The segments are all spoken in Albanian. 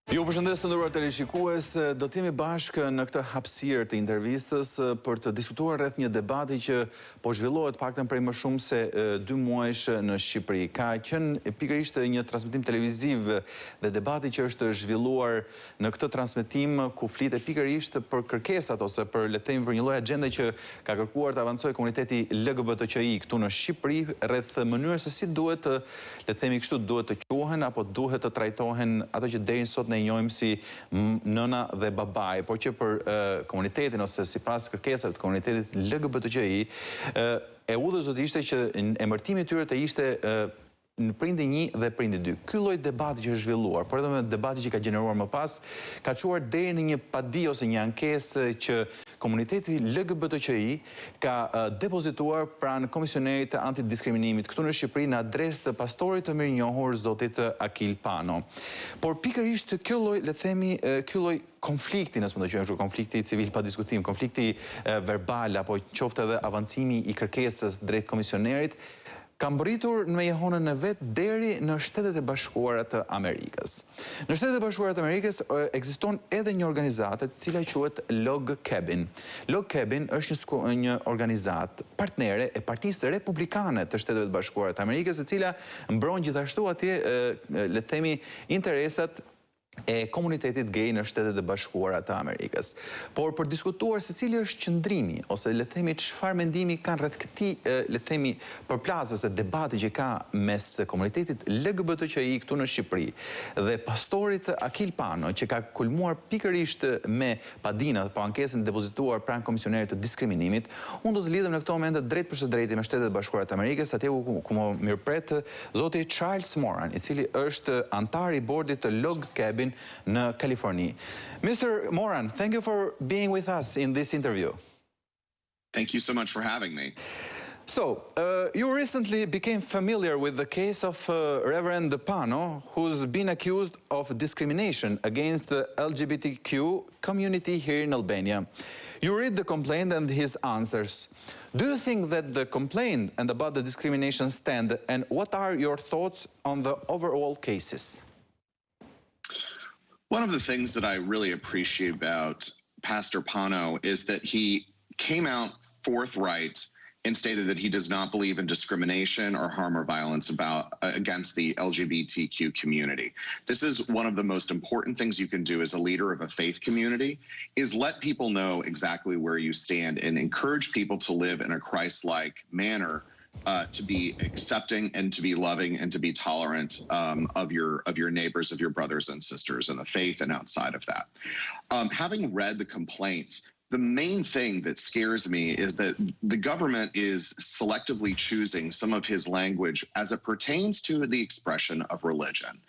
Ju përshëndes të nderuar teleshikues, do të jemi bashkë në këtë hapësirë të intervistës për të diskutuar rreth një debati që po zhvillohet paktën prej më shumë se 2 muajsh në Shqipëri. Ka qenë pikërisht një transmetim televiziv dhe debati që është zhvilluar në këtë transmetim ku flitet pikërisht për kërkesat ose për le të themi për një lloj agjende që ka kërkuar të avancojë komuniteti LGBTQI këtu në Shqipëri rreth mënyrës se si duhet le të themi kështu duhet të quhen apo duhet të trajtohen ato që deri sot ne njohim si nëna dhe babai, por që për komunitetin ose sipas kërkesave të komunitetit LGBTQI, e udhës do të ishte që emërtimi i tyre të ishte në prindi 1 dhe prindi 2. Ky lloj debati që është zhvilluar, por edhe me debati që ka gjeneruar më pas, ka çuar deri në një padi ose një ankesë që komuniteti LGBTQI ka depozituar pranë Komisionerit të Antidiskriminimit këtu në Shqipëri në adresë të Pastorit të mirënjohur zotit Akil Pano. Por pikërisht ky lloj, le të themi, ky lloj konflikti, nëse mund të quajmë konflikti civil pa diskutim, konflikti verbal apo qoftë edhe avancimi i kërkesës drejt komisionerit, ka mbërritur në jehonën e vet deri në Shtetet e Bashkuara të Amerikës. Në Shtetet e Bashkuara të Amerikës ekziston edhe një organizatë e cila quhet Log Cabin. Log Cabin është një organizatë partnere e Partisë Republikane të Shteteve të Bashkuara të Amerikës, e cila mbron gjithashtu atje le të themi interesat e komunitetit gay në Shtetet e Bashkuara të Amerikës. Por për diskutuar se cili është qëndrimi ose le të themi çfarë mendimi kanë rreth këtij le të themi përplasjes së debati që ka mes komunitetit LGBTQI këtu në Shqipëri dhe Pastorit Akil Pano, që ka kulmuar pikërisht me padina po ankesën depozituar pranë Komisionerit të Diskriminimit, unë do të lidhem në këto momente drejt për së drejti me Shtetet e Bashkuara të Amerikës, atje ku më mirëpret zoti Charles Moran, i cili është antar i bordit të Log Cabin në Kaliforni. Mr. Moran, thank you for being with us in this interview. Thank you so much for having me. So, you recently became familiar with the case of Reverend Pano, who's been accused of discrimination against the LGBTQ community here in Albania. You read the complaint and his answers. Do you think that the complaint and about the discrimination stand, and what are your thoughts on the overall cases? One of the things that I really appreciate about Pastor Pano is that he came out forthright and stated that he does not believe in discrimination or harm or violence against the LGBTQ community. This is one of the most important things you can do as a leader of a faith community, is let people know exactly where you stand and encourage people to live in a Christ-like manner, to be accepting and to be loving and to be tolerant of your neighbors, of your brothers and sisters in the faith and outside of that. Having read the complaints, the main thing that scares me is that the government is selectively choosing some of his language as it pertains to the expression of religion.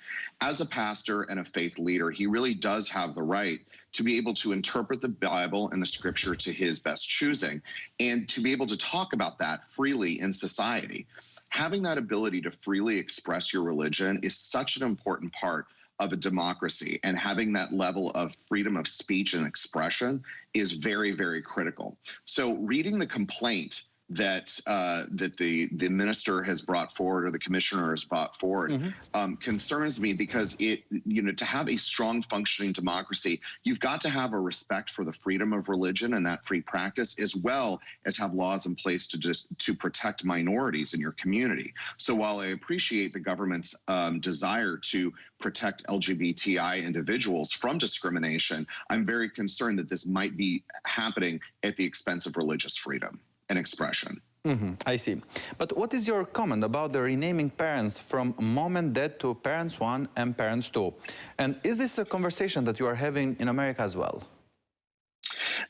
As a pastor and a faith leader, he really does have the right to be able to interpret the Bible and the scripture to his best choosing and to be able to talk about that freely in society. Having that ability to freely express your religion is such an important part of a democracy, and having that level of freedom of speech and expression is very, very critical. So reading the complaint that the minister has brought forward, or the commissioner has brought forward, concerns me, because to have a strong functioning democracy, you've got to have a respect for the freedom of religion and that free practice, as well as have laws in place to protect minorities in your community. So while I appreciate the government's desire to protect LGBTI individuals from discrimination, I'm very concerned that this might be happening at the expense of religious freedom and expression. I see. But what is your comment about the renaming parents from mom and dad to parents 1 and parents 2? And is this a conversation that you are having in America as well?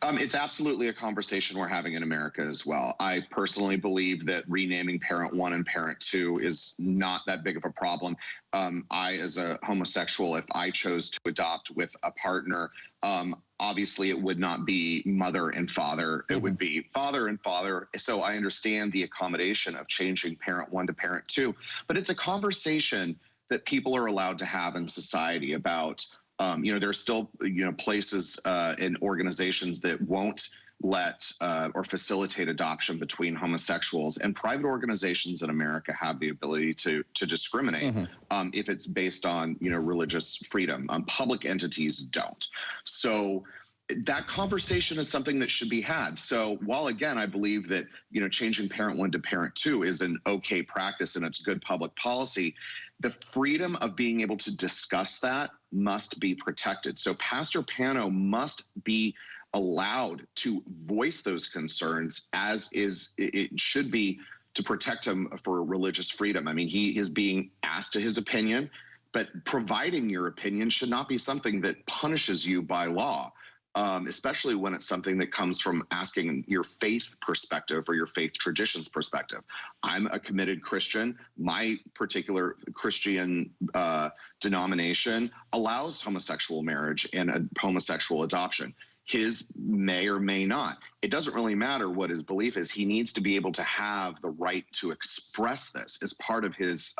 It's absolutely a conversation we're having in America as well. I personally believe that renaming parent 1 and parent 2 is not that big of a problem. I, as a homosexual, if I chose to adopt with a partner, obviously it would not be mother and father, it would be father and father. So I understand the accommodation of changing parent 1 to parent 2, but it's a conversation that people are allowed to have in society about There's still, places and organizations that won't let or facilitate adoption between homosexuals, and private organizations in America have the ability to discriminate if it's based on religious freedom. Public entities don't. So that conversation is something that should be had. So while again I believe that changing parent 1 to parent 2 is an okay practice and it's good public policy, the freedom of being able to discuss that must be protected. So Pastor Pano must be allowed to voice those concerns, as it should be, to protect him for religious freedom. I mean, he is being asked to his opinion, but providing your opinion should not be something that punishes you by law, especially when it's something that comes from asking your faith perspective or your faith traditions perspective. I'm a committed Christian. My particular Christian denomination allows homosexual marriage and homosexual adoption. His may or may not. It doesn't really matter what his belief is. He needs to be able to have the right to express this as part of his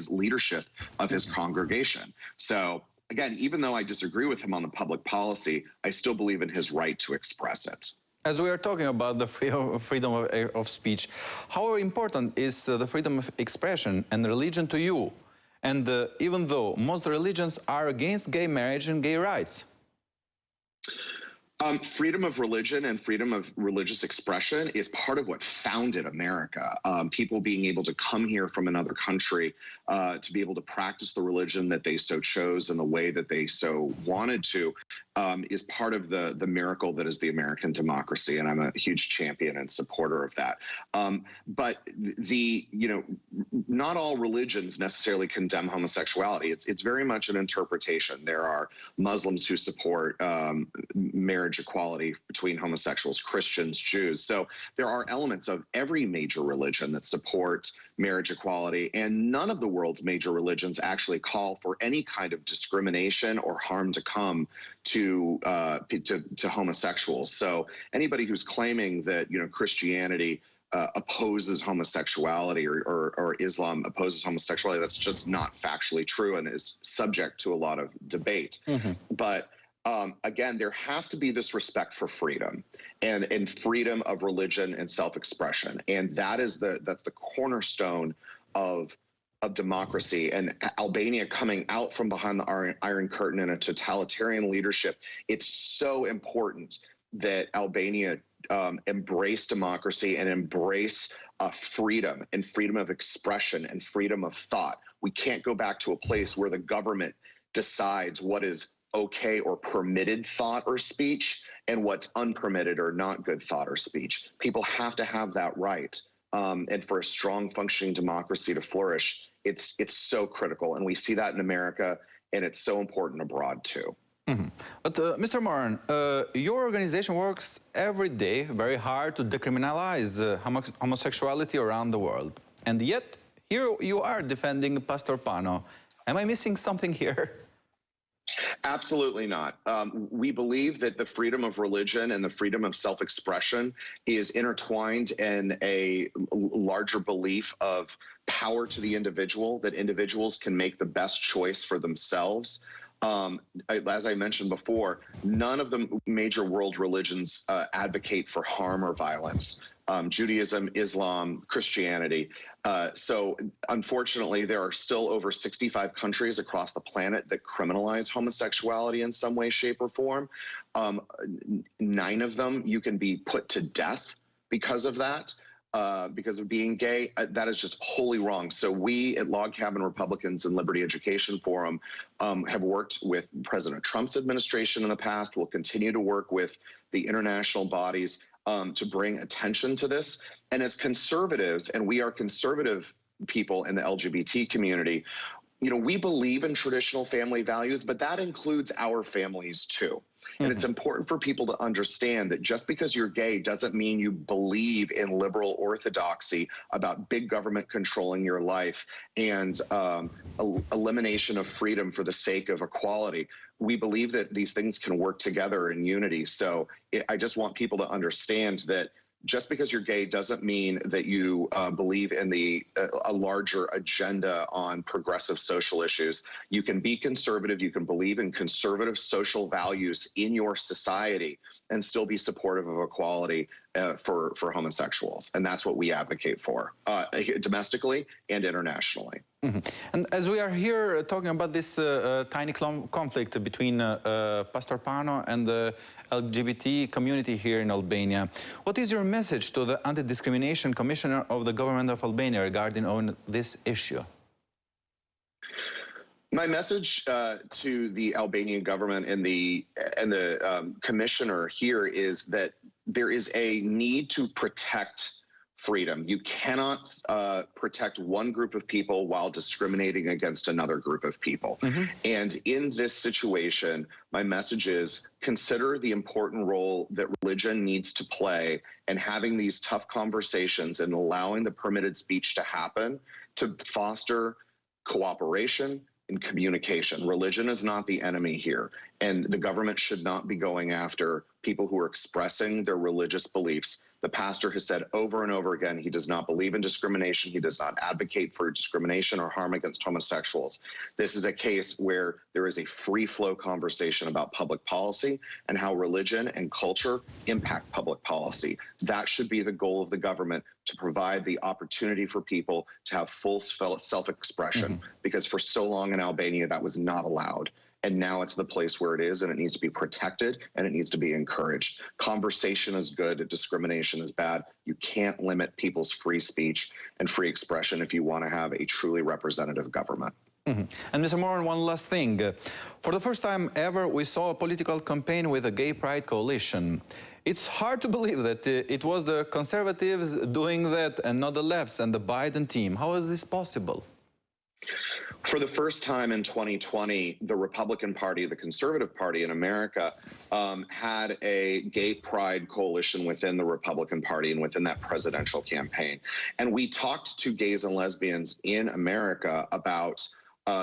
leadership of his congregation. So again, even though I disagree with him on the public policy, I still believe in his right to express it. As we are talking about the freedom of speech, how important is the freedom of expression and religion to you? And even though most religions are against gay marriage and gay rights? Freedom of religion and freedom of religious expression is part of what founded America. People being able to come here from another country to be able to practice the religion that they so chose in the way that they so wanted to is part of the miracle that is the American democracy, and I'm a huge champion and supporter of that. But not all religions necessarily condemn homosexuality. It's very much an interpretation. There are Muslims who support marriage equality between homosexuals, Christians, Jews. So there are elements of every major religion that support marriage equality, and none of the world's major religions actually call for any kind of discrimination or harm to come to homosexuals. So anybody who's claiming that Christianity opposes homosexuality or Islam opposes homosexuality, that's just not factually true and is subject to a lot of debate. But again, there has to be this respect for freedom and freedom of religion and self-expression, and that's the cornerstone of democracy. And Albania coming out from behind the Iron Curtain in a totalitarian leadership, it's so important that Albania embrace democracy and embrace freedom and freedom of expression and freedom of thought. We can't go back to a place where the government decides what is okay or permitted thought or speech and what's unpermitted or not good thought or speech. People have to have that right. And for a strong functioning democracy to flourish, it's so critical. And we see that in America, and it's so important abroad too. But Mr. Moran, your organization works every day very hard to decriminalize homosexuality around the world. And yet, here you are defending Pastor Pano. Am I missing something here? Absolutely not. We believe that the freedom of religion and the freedom of self-expression is intertwined in a larger belief of power to the individual, that individuals can make the best choice for themselves. As I mentioned before, none of the major world religions advocate for harm or violence. Judaism, Islam, Christianity. So unfortunately, there are still over 65 countries across the planet that criminalize homosexuality in some way, shape, or form. 9 of them, you can be put to death because of that. Because of being gay. That is just wholly wrong. So we at Log Cabin Republicans and Liberty Education Forum have worked with President Trump's administration in the past. We'll continue to work with the international bodies to bring attention to this. And as conservatives, and we are conservative people in the LGBT community, we believe in traditional family values, but that includes our families too. And it's important for people to understand that just because you're gay doesn't mean you believe in liberal orthodoxy about big government controlling your life and elimination of freedom for the sake of equality. We believe that these things can work together in unity. So I just want people to understand that just because you're gay doesn't mean that you believe in a larger agenda on progressive social issues. You can be conservative, you can believe in conservative social values in your society and still be supportive of equality for homosexuals. And that's what we advocate for, domestically and internationally. Mm-hmm. And as we are here talking about this tiny conflict between Pastor Pano and the LGBT community here in Albania, what is your message to the Anti-Discrimination Commissioner of the Government of Albania regarding on this issue? My message to the Albanian government and the commissioner here is that there is a need to protect freedom. You cannot protect one group of people while discriminating against another group of people. Mm-hmm. And in this situation, my message is consider the important role that religion needs to play in having these tough conversations and allowing the permitted speech to happen to foster cooperation and communication. Religion is not the enemy here, and the government should not be going after people who are expressing their religious beliefs. The pastor has said over and over again, he does not believe in discrimination. He does not advocate for discrimination or harm against homosexuals. This is a case where there is a free flow conversation about public policy and how religion and culture impact public policy. That should be the goal of the government, to provide the opportunity for people to have full self-expression, because for so long in Albania that was not allowed. And now it's the place where it is, and it needs to be protected, and it needs to be encouraged. Conversation is good, discrimination is bad. You can't limit people's free speech and free expression if you want to have a truly representative government. Mm-hmm. And Mr. Moran, one last thing. For the first time ever, we saw a political campaign with a gay pride coalition. It's hard to believe that it was the conservatives doing that and not the lefts and the Biden team. How is this possible? For the first time in 2020, the Republican Party, the Conservative Party in America, had a gay pride coalition within the Republican Party and within that presidential campaign. And we talked to gays and lesbians in America about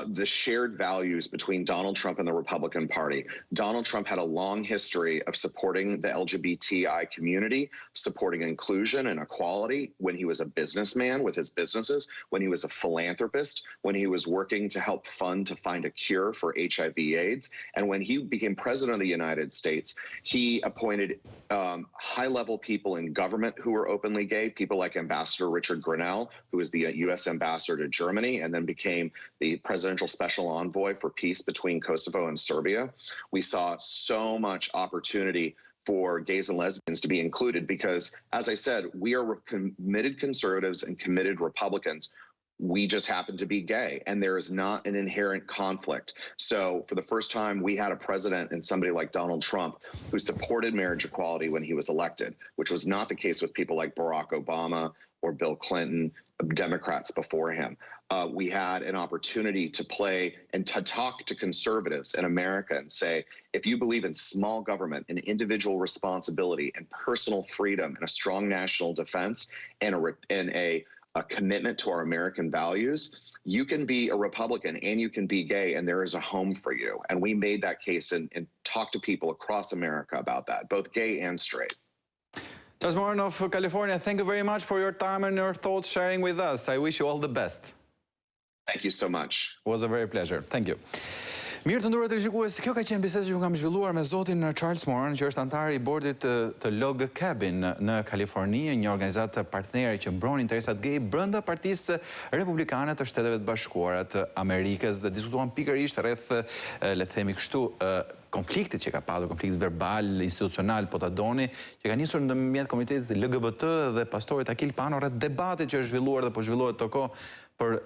the shared values between Donald Trump and the Republican Party. Donald Trump had a long history of supporting the LGBTI community, supporting inclusion and equality when he was a businessman with his businesses, when he was a philanthropist, when he was working to help fund to find a cure for HIV/AIDS. And when he became president of the United States, he appointed high-level people in government who were openly gay, people like Ambassador Richard Grenell, who was the U.S. ambassador to Germany and then became the presidential special envoy for peace between Kosovo and Serbia. We saw so much opportunity for gays and lesbians to be included because, as I said, we are committed conservatives and committed Republicans. We just happen to be gay, and there is not an inherent conflict. So for the first time, we had a president and somebody like Donald Trump who supported marriage equality when he was elected, which was not the case with people like Barack Obama or Bill Clinton, Democrats before him. We had an opportunity to play and to talk to conservatives in America and say, if you believe in small government and individual responsibility and personal freedom and a strong national defense and a commitment to our American values, you can be a Republican and you can be gay, and there is a home for you. And we made that case and talked to people across America about that, both gay and straight. Judge Moran of California, thank you very much for your time and your thoughts sharing with us. I wish you all the best. Thank you so much. It was a very pleasure. Thank you. Mirë të ndërruar televizionistë, kjo ka qenë bisedë që unë kam zhvilluar me zotin Charles Moran, që është antar I bordit të Log Cabin në Kaliforni, një organizatë partnere që mbron interesat gay brenda Partisë Republikane të Shteteve të Bashkuara të Amerikës, dhe diskutuan pikërisht rreth, le të themi kështu, konfliktit që ka pasur, konflikt verbal, institucional, po ta doni, që ka nisur ndërmjet komunitetit LGBT dhe Pastorit Akil Pano rreth debatit që është zhvilluar dhe po zhvillohet të kohë për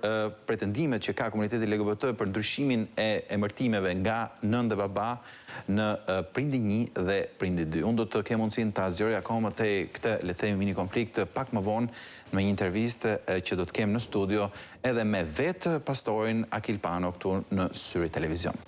pretendimet që ka komuniteti LGBT për ndryshimin e emërtimeve nga nën dhe baba në prindi 1 dhe prindi 2. Unë do të kem mundësinë ta zgjeroj akoma te këtë, le të themi, mini konflikt pak më vonë në një intervistë që do të kem në studio edhe me vetë pastorin Akil Pano këtu në Syri Televizion.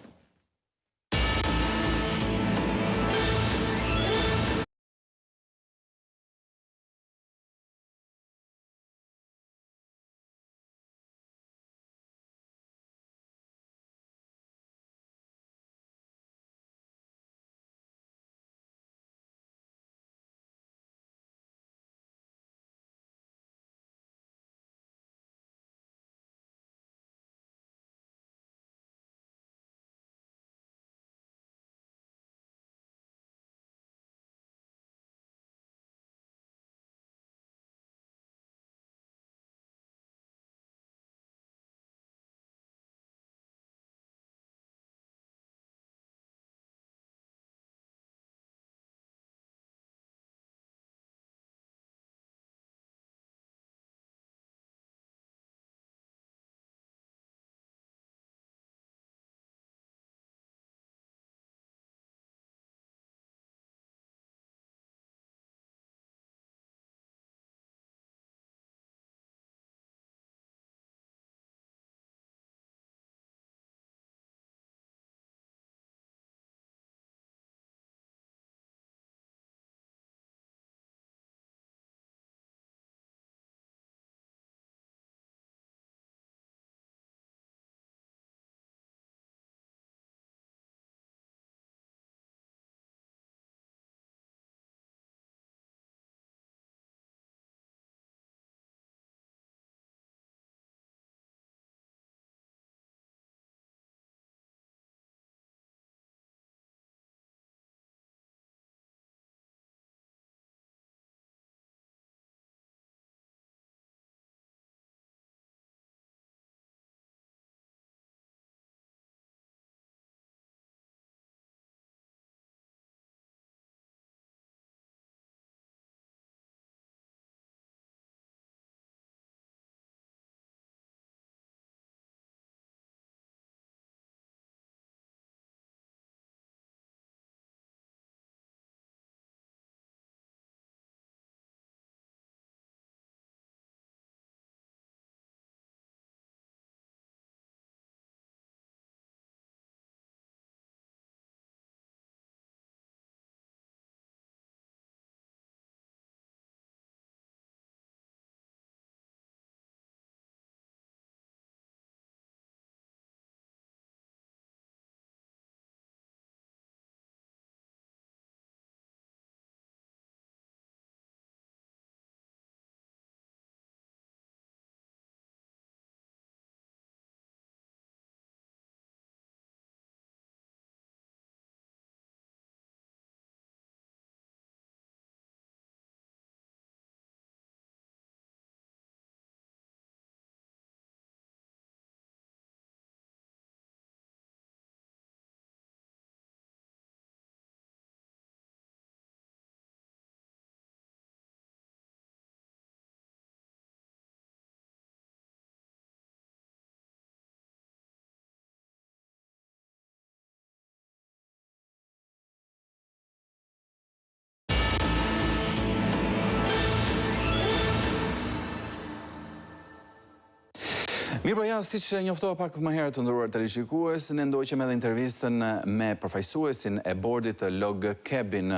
Mirë pra ja, si që njoftova pak më herë të ndëruar teleshikues, ne ndoqëm edhe intervistën me përfaqësuesin e bordit të Log Cabin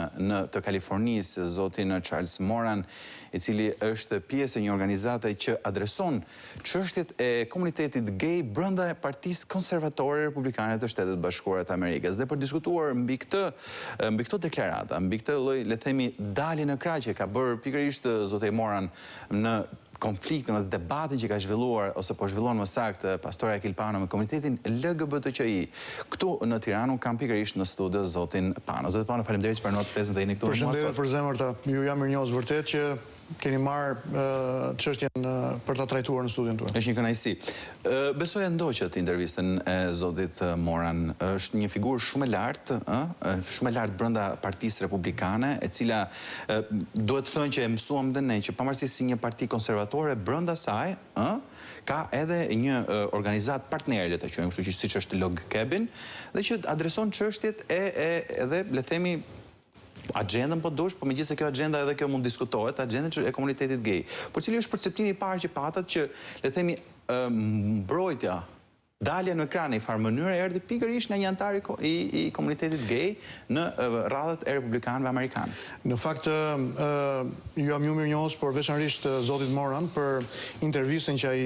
të Kalifornisë, zotin Charles Moran, i cili është pjesë e një organizate që adreson çështjet e komunitetit gay brenda e Partisë Konservatore Republikane të Shtetit Bashkuar të Amerikës. Dhe për diskutuar mbi këto deklarata, mbi këtë lloj, le të themi, dalje në krah që ka bërë pikërisht zoti Moran në konfliktin ose debatin që ka zhvilluar ose po zhvillon më saktë Pastori Akil Pano me komunitetin LGBTQI. Këtu në Tiranë kam pikërisht në studio zotin Pano. Zotin Pano, faleminderit që pranovat ftesën dhe jeni këtu. Përshëndetje për zemërta. Ju jam mirënjohës vërtet që keni marrë çështjen për ta trajtuar në studion tuaj. Është një kënaqësi. Besoj e ndoqët intervistën e zotit Moran. Është një figurë shumë e lartë brenda Partisë Republikane, e cila duhet të thënë që e mësuam dhe ne që pavarësisht si një parti konservatore brenda saj, ka edhe një organizat partnere, le ta quajmë kështu, që siç është Log Cabin, dhe që adreson çështjet edhe le themi agendën po dush, po megjithëse kjo agenda edhe kjo mund diskutohet, agendën e komunitetit gay. Por cili është perceptimi i parë që patat që le themi mbrojtja, dalja në ekran në farë mënyrë erdhi pikërisht nga një antar i komunitetit gay në radhët e republikanëve amerikanë. Në fakt, ju jam mirënjohës, por veçanërisht zotit Moran për intervistën që ai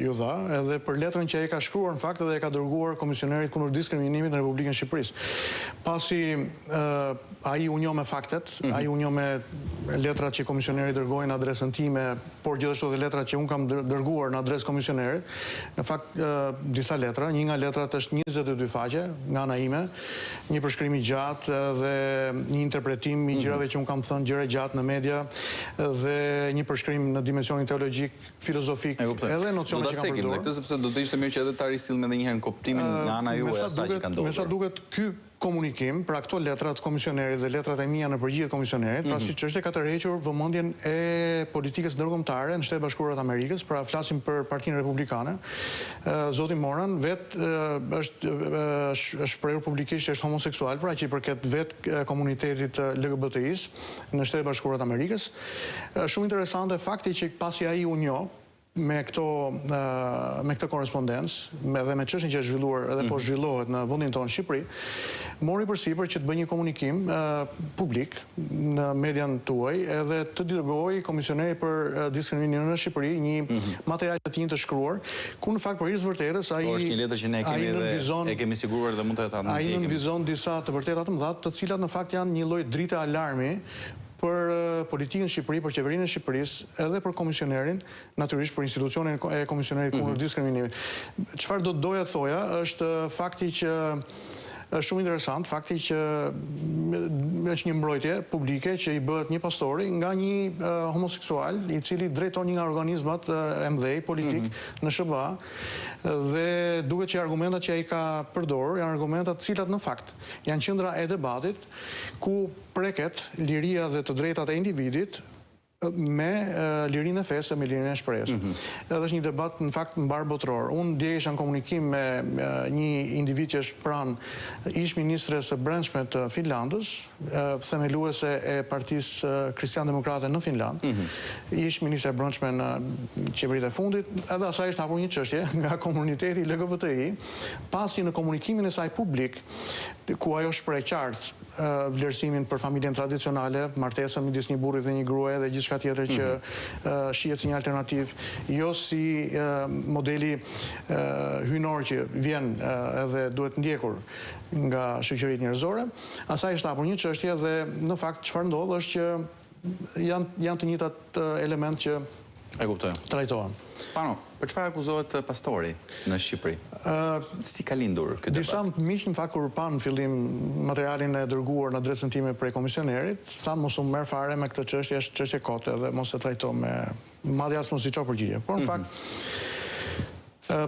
ju dha, edhe për letrën që ai ka shkruar në fakt edhe e ka dërguar Komisionerit kundër Diskriminimit në Republikën e Shqipërisë. Pasi ai u njoh me faktet, ai u njoh me letrat që Komisioneri dërgoi në adresën time, por gjithashtu edhe letrat që un kam dërguar në adresë Komisionerit. Në fakt, disa letra, një nga letrat është 22 faqe nga ana ime, një përshkrim i gjatë dhe një interpretim i gjërave që un kam thënë, gjëra gjatë në media, dhe një përshkrim në dimensionin teologjik, filozofik, edhe nocionet që kam përdorur. Këtë sepse do të ishte mirë që edhe ta risillim edhe një herë në kuptimin nga ana juaj asaj që ka ndodhur. Me sa duket ky komunikim, pra këto letrat Komisionerit dhe letrat e mia në përgjigje të Komisionerit, pra siç është, ka tërhequr vëmendjen e politikës ndërkombëtare në Shtetet Bashkuara të Amerikës, pra flasim për Partinë Republikane. Zoti Moran është shprehur publikisht që është homoseksual, pra që i përket vetë komunitetit LGBTI-s në Shtetet Bashkuara të Amerikës. Shumë interesante fakti që pasi ai u njoh me këtë korrespondencë, edhe me çështjen që është zhvilluar edhe po zhvillohet në vendin tonë Shqipëri, mori përsipër që të bëjë një komunikim publik në median tuaj edhe të dërgojë Komisioneri për Diskriminimin në Shqipëri një material të tillë të shkruar, ku në fakt për hir të vërtetës ai është një letër që ne kemi dhe e kemi siguruar dhe mund të ta ndjekim. Ai nënvizon disa të vërteta të mëdha, të cilat në fakt janë një lloj drite alarmi për politikën Shqipëri, për qeverinë e Shqipërisë, edhe për Komisionerin, natyrisht për institucionin e Komisionerit kundër Diskriminimit. Çfarë do të doja të thoja është fakti që është shumë interesant, fakti që është një mbrojtje publike që i bëhet një pastori nga një homoseksual i cili drejton një nga organizmat e mëdhej politik në SHBA, dhe duket që argumentat që ai ka përdorur janë argumentat cilat në fakt janë qendra e debatit ku preket liria dhe të drejtat e individit me lirinë e fesë, me lirinë e shprehjes. Edhe është një debat në fakt mbar botror. Unë dje isha në komunikim me një individ që është pranë ish ministres së brendshme të Finlandës, themeluese e Partisë Kristian-Demokrate në Finland, ish ministre e brendshme në qeveritë e fundit, edhe asaj është hapur një çështje nga komuniteti LGBTI, pasi në komunikimin e saj publik, ku ajo shpreh qartë vlerësimin për familjen tradicionale, martesën midis një burri dhe një gruaje dhe gjithçka tjetër që shihet si një alternativë, jo si modeli hyjnor që vjen edhe duhet ndjekur nga shoqëritë njerëzore. Asaj është hapur një çështje dhe në fakt çfarë ndodh është që janë të njëjtat element që e kuptoj. Trajtohen. Pano, për çfarë akuzohet pastori në Shqipëri? Si ka lindur ky debat? Disa miq në fakt kur pan në fillim materialin e dërguar në adresën time prej Komisionerit, thanë mos u merr fare me këtë çështje, është çështje kote dhe mos e trajto me madje as mos i çoj përgjigje. Por në fakt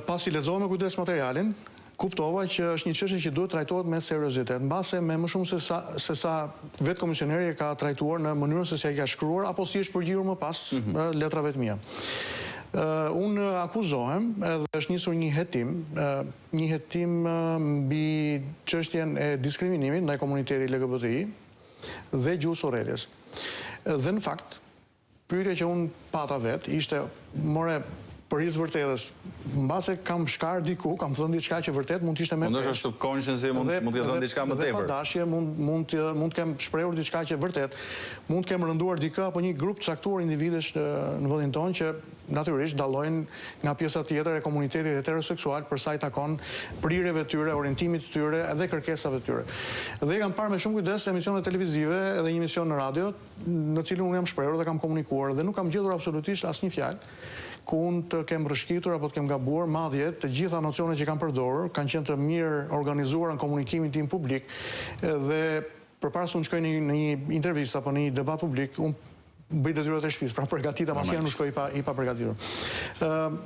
pasi lexova me kujdes materialin, kuptova që është një çështje që duhet trajtohet me seriozitet, mbase me më shumë se sa vetë Komisioneri e ka trajtuar në mënyrën se si ai ka shkruar apo si është përgjigjur më pas letrave të mia. Unë akuzohem edhe është nisur një hetim mbi çështjen e diskriminimit ndaj komunitetit LGBTI dhe gjuhës orreljes. Dhe në fakt, pyetja që unë pata vetë ishte, more, për his vërtetës, mbase kam shkar diku, kam thënë diçka që vërtet mund të ishte me Ndoshta subconsciously mund të thënë diçka më tepër. Dhe pa dashje mund të kem shprehur diçka që vërtet mund të kem rënduar dikë apo një grup caktuar individesh në vendin tonë që natyrisht dallojnë nga pjesa tjetër e komunitetit heteroseksual për sa i takon prirjeve të tyre, orientimit të tyre dhe kërkesave të tyre. Dhe kam parë me shumë kujdes emisione televizive edhe një emision në radio në cilin unë jam shprehur dhe kam komunikuar dhe nuk kam gjetur absolutisht asnjë fjalë ku unë të kem rëshkitur apo të kem gabuar, madje të gjitha nocionet që kam përdorur kanë qenë të mirë organizuar në komunikimin tim publik dhe përpara se unë shkoj në një intervistë apo në një debat publik, unë bëj detyrat e shtëpisë, pra përgatita pasi nuk shkoj i pa përgatitur.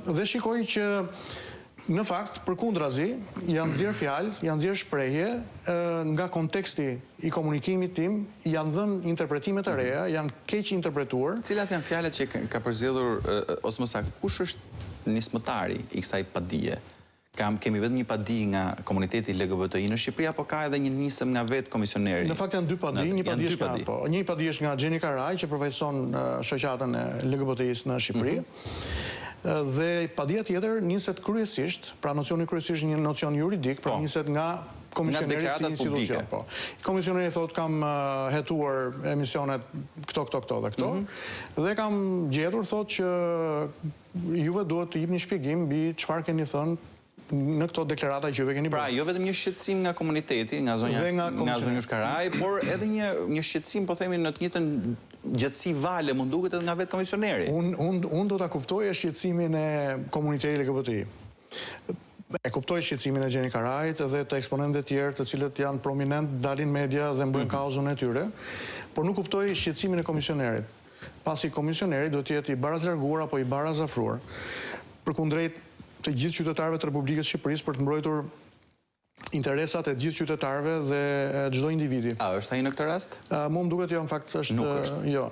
Dhe shikoj që në fakt, përkundrazi, janë nxjerr fjalë, janë nxjerr shprehje nga konteksti i komunikimit tim, janë dhënë interpretime të reja, janë keq interpretuar. Cilat janë fjalët që ka përzgjedhur ose më saktë, kush është nismëtari i kësaj padije? Kemi vetëm një padi nga komuniteti LGBTI në Shqipëri, apo ka edhe një nisëm nga vetë komisioneri? Në fakt janë dy padi, një padi është nga Gjeni Karaj, që përfaqëson shoqatën e LGBTI-s në Shqipëri, dhe padia tjetër niset kryesisht, pra nocioni kryesisht një nocion juridik, pra niset nga komisioneri si institucion. Komisioneri thot kam hetuar emisionet këto dhe këto, dhe kam gjetur thot që juve duhet të jepni shpjegim mbi çfarë keni thënë në këto deklarata që juve keni bërë. Pra, jo vetëm një shqetësim nga komuniteti, nga zonja Shkaraj, por edhe një shqetësim, po themi, në të njëjtën gjatësi vale, mund duket edhe nga vetë komisioneri. Unë do ta kuptoj shqetësimin e komunitetit LGBTI. E kuptoj shqetësimin e Gjeni Karajt dhe të eksponentëve tjerë të cilët janë prominent, dalin media dhe mbrojnë kauzën e tyre, por nuk kuptoj shqetësimin e komisionerit. Pasi komisioneri do të jetë i barazlarguar apo i barazafruar përkundrejt të gjithë qytetarëve të Republikës Shqipërisë për të mbrojtur interesat e gjithë qytetarëve dhe çdo individi. A është ai në këtë rast? Mu më duket jo, në fakt është. Nuk është.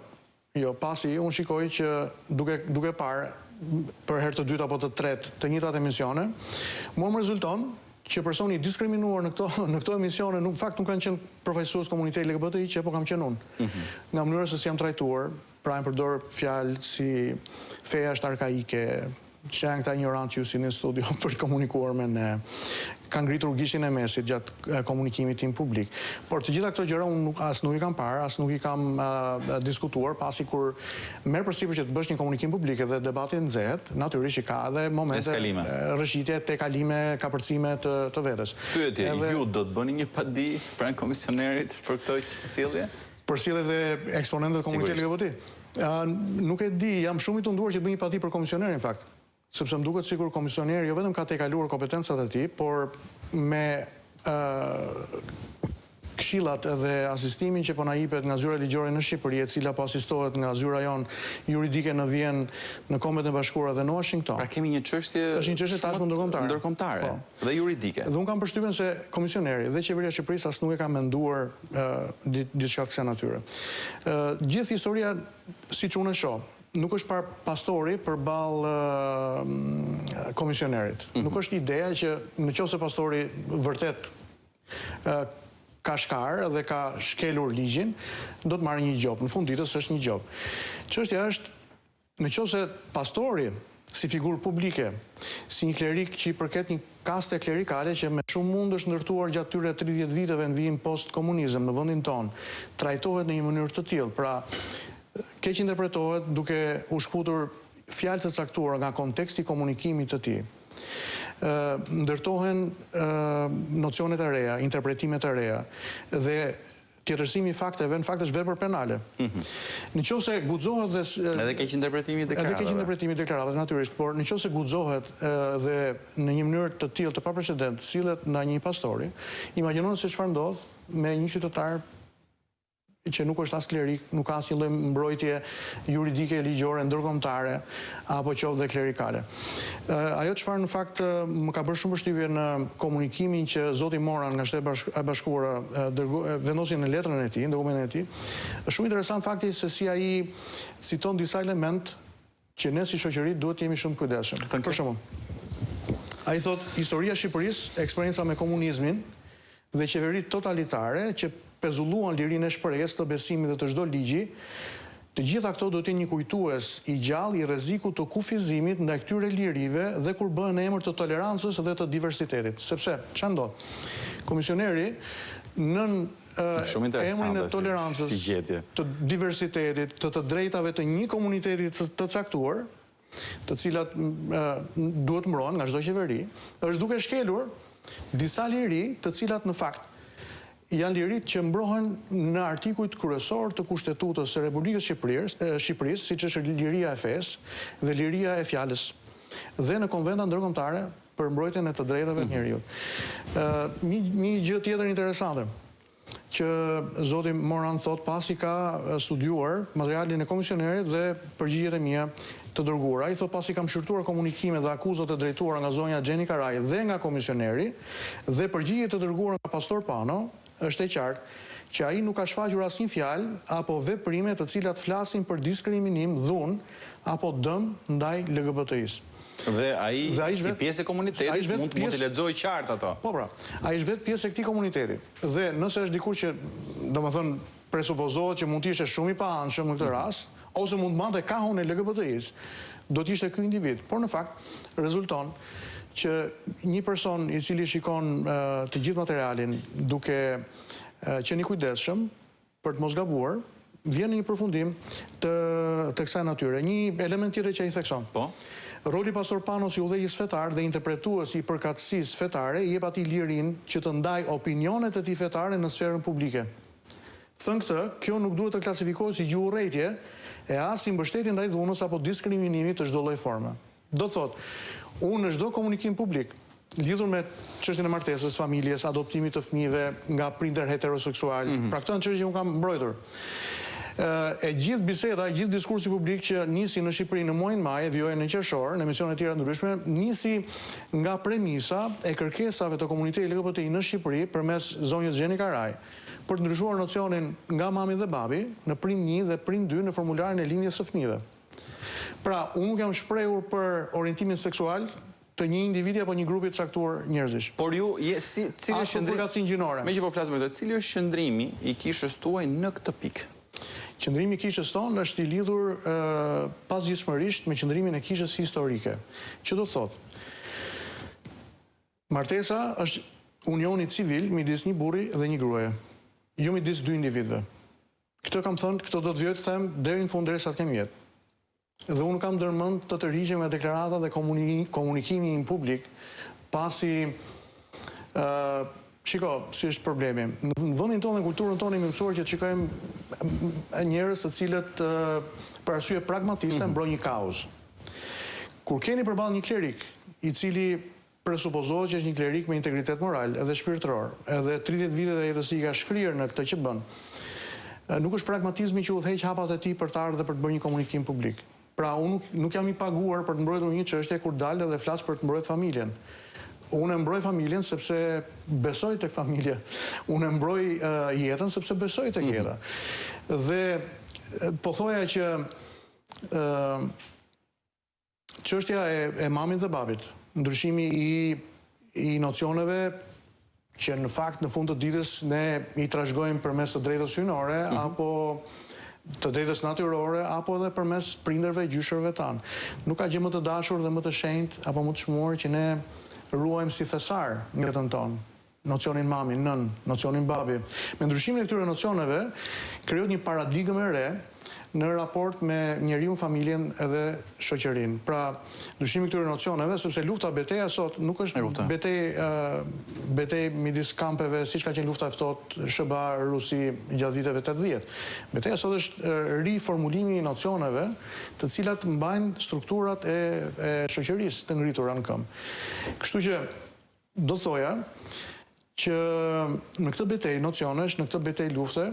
Jo, pasi unë shikoj që duke parë për herë të dytë apo të tretë të njëjtat emisione, mua më rezulton që personi diskriminuar në këto emisione në fakt nuk kanë qenë përfaqësues komuniteti LGBTI, që po kam qenë unë. Nga mënyra se si jam trajtuar, pra më përdor fjalë si feja është arkaike, që janë këta ignorantë që ju si në studio për të komunikuar me ne, kanë ngritur gishtin e mesit gjatë komunikimit tim publik. Por të gjitha këto gjëra unë as nuk i kam parë, as nuk i kam diskutuar, pasi kur merr përsipër që të bësh një komunikim publik dhe debati nxehet, natyrisht që ka edhe momente rrëshqitje, tekalime, kapërcime të vetes. Pyetje, ju do të bëni një padi pranë komisionerit për këtë sjellje? Për sjelljet e eksponentëve të komunitetit LGBTI? Nuk e di, jam shumë i tunduar që të bëj një padi për komisionerin, në fakt. Sepse më duket sikur komisioneri jo vetëm ka tejkaluar kompetencat e tij, por me këshillat edhe asistimin që po na jepet nga zyra ligjore në Shqipëri, e cila po asistohet nga zyra jon juridike në Vjenë, në Kombet e Bashkuara dhe në Washington. Pra kemi një çështje. Është një çështje tashmë ndërkombëtare dhe juridike. Dhe unë kam përshtypjen se komisioneri dhe qeveria e Shqipërisë as nuk e ka menduar diçka të kësaj natyre. Gjithë historia, siç unë e shoh, nuk është par pastori përballë komisionerit. Nuk është ideja që nëse pastori vërtet ka shkar dhe ka shkelur ligjin, do të marrë një gjop. Në fund ditës është një gjop. Çështja është, nëse pastori si figurë publike, si një klerik që i përket një kaste klerikale që me shumë mund është ndërtuar gjatë tyre 30 viteve në vijim post-komunizëm në vendin tonë, trajtohet në një mënyrë të tillë. Pra, keq interpretohet duke u shkputur fjalë të caktuara nga konteksti i komunikimit të tij. Ndërtohen nocionet e reja, interpretimet e reja dhe tjetërsimi i fakteve në fakt është vepër penale. Nëse guxohet dhe edhe keq interpretimi i deklaratave. Edhe keq interpretimi i deklaratave natyrisht, por nëse guxohet dhe në një mënyrë të tillë të paprecedent sillet nga një pastori, imagjinoni se çfarë ndodh me një qytetar që nuk është as klerik, nuk ka asnjë lloj mbrojtje juridike, ligjore, ndërkombëtare apo qoftë dhe klerikale. Ajo çfarë në fakt më ka bërë shumë përshtypje në komunikimin që zoti Moran nga Shtetet e Bashkuara vendosi në letrën e tij, në dokumentin e tij, është shumë interesant fakti se si ai citon disa element që ne si shoqëri duhet të jemi shumë kujdesshëm. Për shembull, ai thotë historia e Shqipërisë, eksperienca me komunizmin dhe qeveritë totalitare që pezulluan lirinë e shprehjes, të besimit dhe të çdo ligji, Të gjitha këto do të jenë një kujtues i gjallë i rrezikut të kufizimit ndaj këtyre lirive dhe kur bëhen në emër të tolerancës dhe të diversitetit. Sepse ç'a ndodh? Komisioneri nën emrin e tolerancës, të diversitetit, të drejtave të një komuniteti të caktuar, të cilat duhet mbrohen nga çdo qeveri, është duke shkelur disa liri të cilat në fakt janë lirit që mbrohen në artikujt kryesor të Kushtetutës së Republikës Shqipërisë, siç është liria e fesë dhe liria e fjalës, dhe në konventa ndërkombëtare për mbrojtjen e të drejtave të njeriut. Një gjë tjetër interesante që zoti Moran thot pasi ka studiuar materialin e komisionerit dhe përgjigjet e mia të dërguara. Ai thot pasi kam shqyrtuar komunikime dhe akuzat e drejtuara nga zonja Gjeni Karaj dhe nga komisioneri dhe përgjigjet të dërguara nga Pastor Pano, është e qartë që ai nuk ka shfaqur asnjë fjalë apo veprime të cilat flasin për diskriminim, dhunë apo dëm ndaj LGBT-s. Dhe ai si pjesë e komunitetit mund të lexojë qartë ato. Po pra, ai është vetë pjesë e këtij komuniteti. Dhe nëse është dikur që, domethënë, presupozohet që mund të ishte shumë i paanshëm në këtë rast, ose mund të mante kahun e LGBT-s, do të ishte ky individ. Por në fakt rezulton që një person i cili shikon të gjithë materialin duke qenë i kujdesshëm për të mos gabuar, vjen në një përfundim të kësaj natyre. Një element tjetër që ai thekson. Po. Roli Pastor Pano si udhëheqës fetar dhe interpretues i përkatësisë fetare i jep atij lirinë që të ndaj opinionet e tij fetare në sferën publike. Thënë këtë, kjo nuk duhet të klasifikohet si gjuhurrëtie e as si mbështetje ndaj dhunës apo diskriminimit të çdo lloji forme. Do të thotë, unë në çdo komunikim publik lidhur me çështjen e martesës, familjes, adoptimit të fëmijëve nga prindër heteroseksual, pra këto janë çështje që unë kam mbrojtur. E gjithë biseda, gjithë diskursi publik që nisi në Shqipëri në muajin maj e vijojnë në qershor, në emisione të tjera ndryshme, nisi nga premisa e kërkesave të komunitetit LGBTI në Shqipëri përmes zonjës Gjeni Karaj, për të ndryshuar nocionin nga mami dhe babi në prind 1 dhe prind 2 në formularin e lindjes së fëmijëve. Pra, unë nuk jam shprehur për orientimin seksual të një individi apo një grupi të caktuar njerëzish. Por ju, cili është qëndrimi gjinore? Me që po flasim këto, cili është qëndrimi i kishës tuaj në këtë pikë? Qëndrimi i kishës tonë është i lidhur pasgjithshmërisht me qëndrimin e kishës historike. Që do të thotë, martesa është unioni civil midis një burri dhe një gruaje, jo midis 2 individëve. Këtë kam thënë, këtë do të vjoj të them deri në fund derisa të kem jetë. Dhe unë kam ndërmend të tërhiqem me deklarata dhe komunikimi në publik, pasi shiko, si është problemi. Në vendin tonë dhe kulturën tonë jemi mësuar që të shikojmë njerëz të cilët për arsye pragmatiste mbrojnë një kauzë. Kur keni përballë një klerik i cili presupozohet që është një klerik me integritet moral edhe shpirtëror, edhe 30 vite të jetës i ka shkrirë në këtë që bën, nuk është pragmatizmi që udhëheq hapat e tij për të ardhur dhe për të bërë një komunikim publik. Pra, unë nuk jam i paguar për të mbrojtur një çështje kur dalë dhe flas për të mbrojtur familjen. Unë e mbroj familjen sepse besoj tek familja. Unë e mbroj jetën sepse besoj tek jeta. Dhe po thoja që çështja e mamit dhe babit, ndryshimi i nocioneve që në fakt në fund të ditës ne i trashëgojmë përmes të drejtës hyjnore apo të drejtës natyrore apo edhe përmes prindërve e gjyshërve tanë. Nuk ka gjë më të dashur dhe më të shenjtë apo më të çmuar që ne ruajmë si thesar në jetën tonë. Nocionin mami, nën, nocionin babi. Me ndryshimin e këtyre nocioneve krijohet një paradigmë e re në raport me njeriu, familjen edhe shoqërinë. Pra, ndryshimi i këtyre nocioneve, sepse lufta beteja sot nuk është betejë midis kampeve siç ka qenë lufta e ftohtë SHBA Rusi gjatë viteve 80. Beteja sot është riformulimi i nocioneve, të cilat mbajnë strukturat e shoqërisë të ngritura në këmbë. Kështu që do thoja që në këtë betejë nocionesh, në këtë betejë lufte,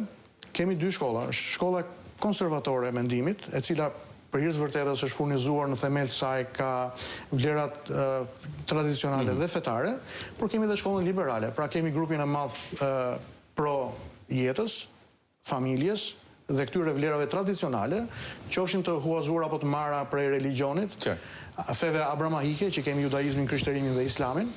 kemi 2 shkolla. Shkolla konservatore e mendimit, e cila për hir të vërtetës është furnizuar në themel të saj ka vlerat tradicionale dhe fetare, por kemi dhe shkollën liberale. Pra kemi grupin e madh pro jetës, familjes dhe këtyre vlerave tradicionale, qofshin të huazuar apo të marra prej religionit, feve abramahike që kemi judaizmin, krishterimin dhe islamin,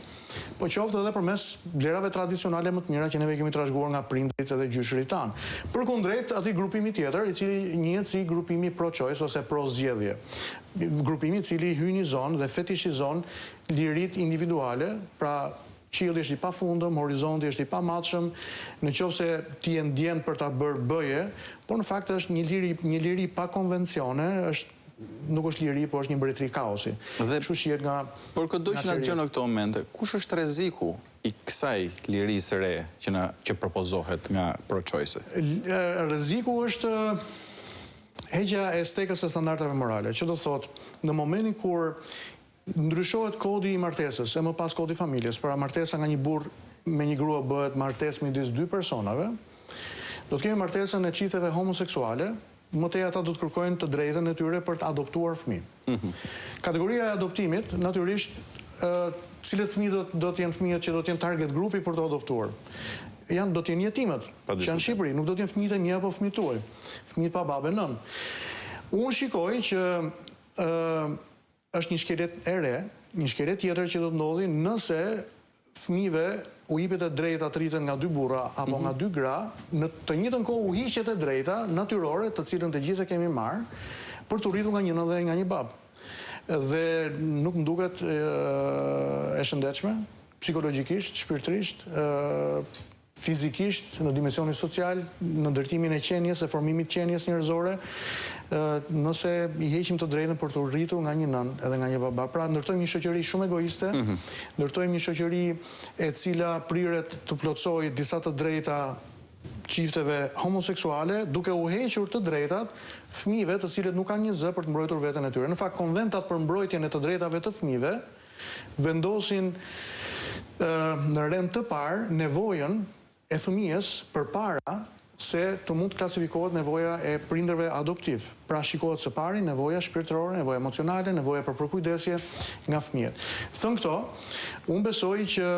po qoftë edhe përmes vlerave tradicionale më të mira që neve kemi trashëguar nga prindrit edhe gjyshërit tanë. Përkundrejt atij grupimi tjetër, i cili njihet si grupimi pro-choice ose pro-zgjedhje. Grupimi i cili hynizon dhe fetishizon liritë individuale, pra qielli është i pafundëm, horizonti është i pamatshëm, në qoftë se ti e ndjen për ta bërë bëje, por në fakt është një liri pa konvencione, nuk është liri, por është një mbretëri kaosi. Kështu shihet nga por këdo që na dëgjon në këto momente, kush është rreziku i kësaj lirisë re që propozohet nga pro-choice? Rreziku është heqja e stekës së standardeve morale, që do thotë, në momentin kur ndryshohet kodi i martesës, e më pas kodi i familjes, pra martesa nga një burr me një grua bëhet martesë midis dy personave, do të kemi martesën e çifteve homoseksuale, më tej ata do të kërkojnë të drejtën e tyre për të adoptuar fëmijë. Kategoria e adoptimit, natyrisht, cilët fëmijë do të jenë fëmijët që do të jenë target grupi për të adoptuar? Do të jenë jetimet, që janë në Shqipëri, nuk do të jenë fëmijët e një apo fëmijët tuaj, fëmijët pa babë e nën. Unë shikoj që është një shkelet e re, një shkelet tjetër që do të ndodhi nëse fëmijëve u jepet e drejta të rriten nga dy burra apo nga dy gra, në të njëjtën kohë u hiqet e drejta natyrore, të cilën të gjithë kemi marrë, për të rritur nga një nën dhe nga një bab. Dhe nuk më duket e shëndetshme, psikologjikisht, shpirtërisht, fizikisht, në dimensionin social, në ndërtimin e qenies, e formimit qenies njerëzore, nëse i heqim të drejtën për të rritur nga një nën edhe nga një baba. Pra, ndërtojmë një shoqëri shumë egoiste, ndërtojmë një shoqëri e cila priret të plotësojë disa të drejta çifteve homoseksuale, duke u hequr të drejtat fëmijëve të cilët nuk kanë një zë për të mbrojtur veten e tyre. Në fakt, konventat për mbrojtjen e të drejtave të fëmijëve vendosin në rend të parë nevojën e fëmijës përpara se të mund të klasifikohet nevoja e prindërve adoptiv. Pra shikohet së pari nevoja shpirtërore, nevoja emocionale, nevoja për përkujdesje nga fëmijët. Thënë këto, unë besoj që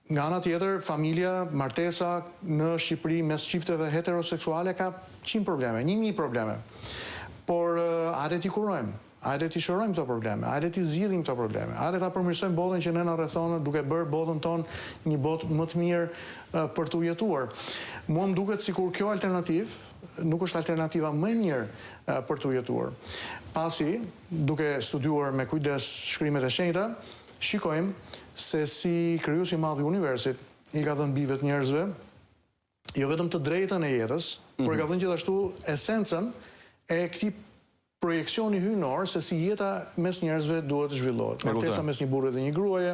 nga ana tjetër, familja, martesa në Shqipëri mes çifteve heteroseksuale ka 100 probleme, 1000 probleme. Por hajde t'i kurojmë, hajde t'i shërojmë këto probleme, hajde t'i zgjidhim këto probleme, hajde ta përmirësojmë botën që ne na rrethonë duke bërë botën tonë një botë më të mirë për t'u jetuar. Mua më duket sikur kjo alternativë nuk është alternativa më e mirë për t'u jetuar. Pasi, duke studiuar me kujdes shkrimet e shenjta, shikojmë se si krijuesi i madh i universit i ka dhënë bijve të njerëzve jo vetëm të drejtën e jetës, por i ka dhënë gjithashtu esencën e këtij projekcioni hyjnor se si jeta mes njerëzve duhet të zhvillohet. Martesa mes një burri dhe një gruaje,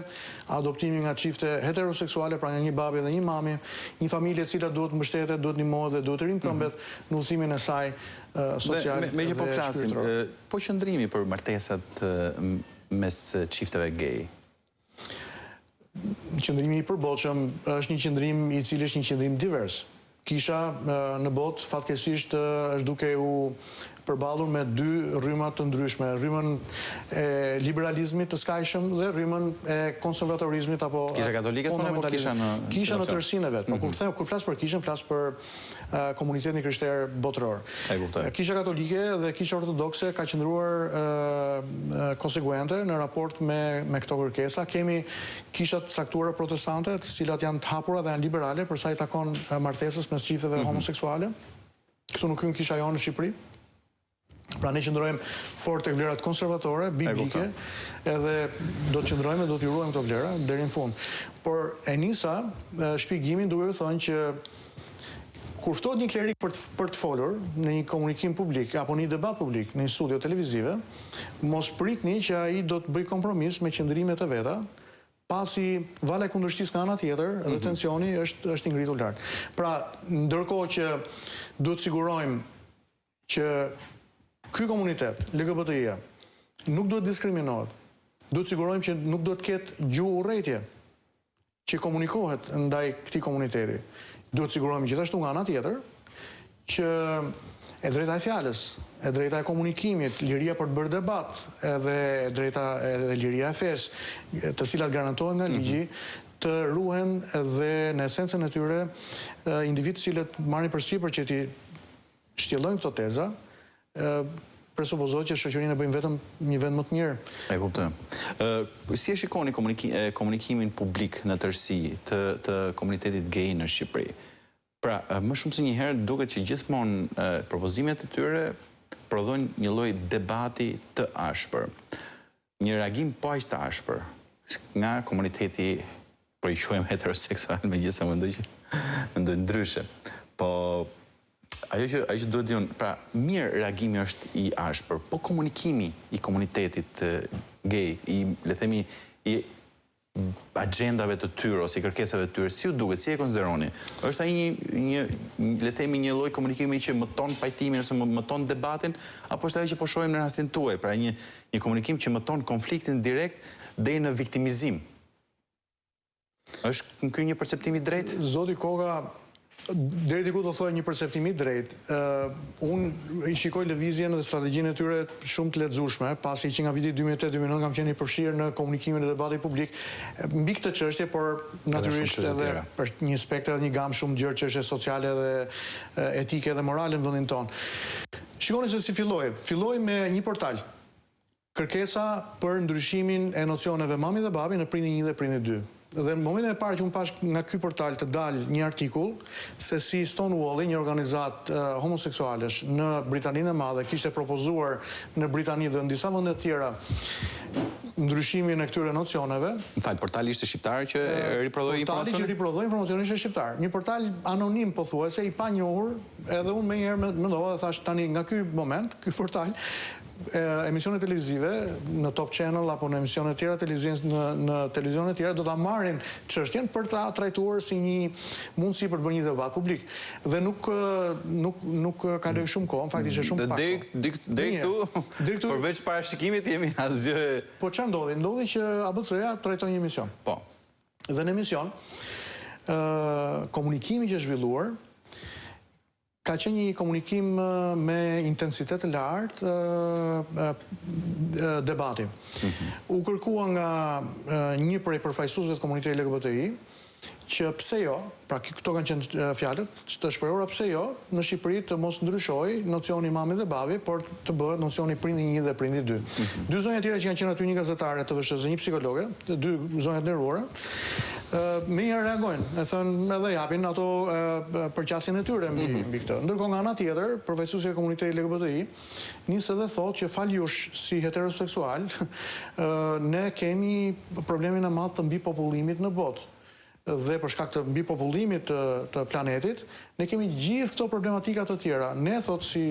adoptimi nga çifte heteroseksuale, pra nga një babi dhe një mami, një familje e cila duhet mbështetet, duhet ndihmohet dhe duhet rinkëmbet në udhëzimin e saj social dhe me që po flasim, shpirtëror. po qëndrimi për martesat mes çifteve gay. Qëndrimi i përbothshëm është një qëndrim i cili është një qëndrim divers. Kisha në botë fatkeqësisht është duke u përballur me dy rryma të ndryshme, rrymën e liberalizmit të skajshëm dhe rrymën e konservatorizmit apo Kisha katolike thonë apo kisha në tërësinë e vet. Po kur flas për kishën, flas për komunitetin krishterë botëror. Kisha katolike dhe kisha ortodokse ka qëndruar konsekuente në raport me këto kërkesa. Kemi kishat caktuara protestante, të cilat janë të hapura dhe janë liberale për sa i takon martesës mes çifteve homoseksuale. Këtu nuk hyn kisha jonë në Shqipëri. Pra ne qëndrojmë fort tek vlerat konservatore, biblike, edhe do të qëndrojmë dhe do t'i ruajmë këto vlera deri në fund. Por e nisa shpjegimin duke thënë që kur ftohet një klerik për të folur në një komunikim publik apo një debat publik në një studio televizive, mos pritni që ai do të bëj kompromis me qëndrimet e veta, pasi vala e kundërshtisë nga ana tjetër dhe tensioni është i ngritur lart. Pra, ndërkohë që duhet të sigurojmë që ky komunitet, LGBTI-ja, nuk duhet diskriminohet. Duhet sigurojmë që nuk duhet ketë gjuhë urrëtie që komunikohet ndaj këtij komuniteti. Duhet sigurojmë gjithashtu nga ana tjetër që e drejta e fjalës, e drejta e komunikimit, liria për të bërë debat, edhe drejta e liria e fesë, të cilat garantohen nga ligji, të ruhen dhe në esencën e tyre individë cilët marrin përsipër që ti shtjellojnë këto teza, presupozohet që shoqërinë e bëjmë vetëm një vend më të mirë. E kuptoj. Si e shikoni komunikimin publik në tërësi të komunitetit gay në Shqipëri? Pra, më shumë se një herë duket që gjithmonë propozimet e tyre prodhojnë një lloj debati të ashpër. Një reagim po aq të ashpër nga komuniteti, po i quajmë heteroseksual, megjithëse mendoj ndryshe. Po ajo që duhet diun, pra mirë reagimi është i ashpër, po komunikimi i komunitetit gay, le të themi i agendave të tyre ose i kërkesave të tyre, si u duket, si e konsideroni? Është ai le të themi një lloj komunikimi që mëton pajtimin ose mëton debatin, apo është ajo që po shohim në rastin tuaj, pra një komunikim që mëton konfliktin direkt deri në viktimizim? Është ky një perceptim i drejtë? Zoti Koka, deri diku do thoj një perceptim i drejtë. Unë i shikoj lëvizjen dhe strategjinë e tyre shumë të lexueshme, pasi që nga viti 2008-2009 kam qenë i përfshirë në komunikimin e debatit publik mbi këtë çështje, por natyrisht edhe për një spektër dhe një gamë shumë gjerë çështje sociale dhe etike dhe morale në vendin tonë. Shikoni se si filloi. Filloi me një portal. Kërkesa për ndryshimin e nocioneve mami dhe babi në prindi 1 dhe prindi 2. Dhe në momentin e parë që unë pash nga ky portal të dalë një artikull se si Stonewall, një organizatë homoseksualesh në Britaninë e Madhe, kishte propozuar në Britani dhe në disa vende të tjera ndryshimin e këtyre nocioneve. M'fal, portali ishte shqiptar që riprodhoi informacionin? Portali që riprodhoi informacionin ishte shqiptar. Një portal anonim pothuajse, i panjohur, edhe unë më njëherë mendova dhe thash tani nga ky moment, ky portal emisione televizive në Top Channel apo në emisione të tjera në televizione të tjera do ta marrin çështjen për ta trajtuar si një mundësi për të bërë një debat publik. Dhe nuk kaloi shumë kohë, në fakt ishte shumë pak. Deri këtu, përveç parashikimit jemi asgjë. Po çfarë ndodhi? Ndodhi që ABC-ja trajtoi një emision. Po. Dhe në emision komunikimi që është zhvilluar ka qenë një komunikim me intensitet të lartë debati. U kërkua nga një prej përfaqësuesve të komunitetit LGBTI që pse jo, pra këto kanë qenë fjalët, të shprehura pse jo, në Shqipëri të mos ndryshojë nocioni mami dhe babi, por të bëhet nocioni prindi 1 dhe prindi 2. Dy zonja tjera që kanë qenë aty, një gazetare të VSH-s dhe një psikologe, të dy zonja të nderuara, me një reagojnë, e thënë edhe japin ato përqasjen e tyre mbi këtë. Ndërkohë nga ana tjetër, përfaqësuesja e komunitetit LGBTI nis edhe thotë që faljush si heteroseksual, ne kemi problemin e madh të mbipopullimit në botë. Dhe për shkak të mbipopullimit të planetit, ne kemi gjithë këto problematika të tjera. Ne, thotë si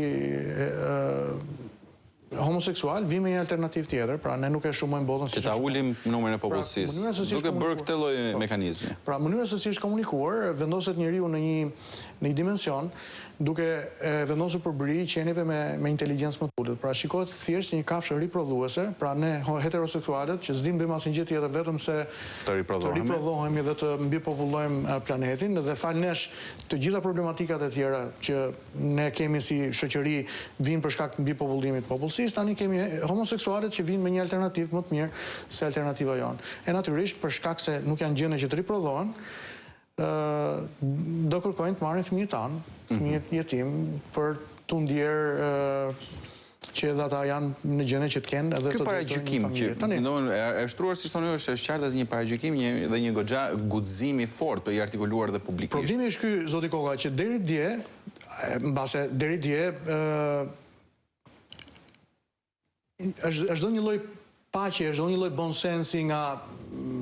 homoseksual, vime një alternativë tjetër, pra ne nuk e shumojmë botën si që ta ulim numrin e popullsisë, duke bërë këtë lloj mekanizmi. Pra mënyra se si është komunikuar, vendoset njeriu në një dimension, duke vendosur përbërij qenieve me inteligjencë më të ulët. Pra shikohet thjesht si një kafshë riprodhuese, pra ne heteroseksualet që s'dim bëjmë asnjë gjë tjetër vetëm se të riprodhohemi dhe të mbipopullojmë planetin, dhe falnesh të gjitha problematikat e tjera që ne kemi si shoqëri vinë për shkak të mbipopullimit të popullsisë, tani kemi homoseksualet që vinë me një alternativë më të mirë se alternativa jonë. E natyrisht për shkak se nuk janë gjëne që të riprodhohen, do kërkojnë të marrin fëmijët tanë, fëmijët jetim, për të ndjerë që edhe ata janë në gjene që të kenë edhe të drejtojnë një familje. E shtruar si thoni është qartë as një paragjykim dhe një goxha guximi fort për i artikuluar dhe publikisht. Problemi është ky, zoti Koka, që deri dje, mbase deri dje është dhënë një lloj paqe, është dhënë një lloj bonsensi nga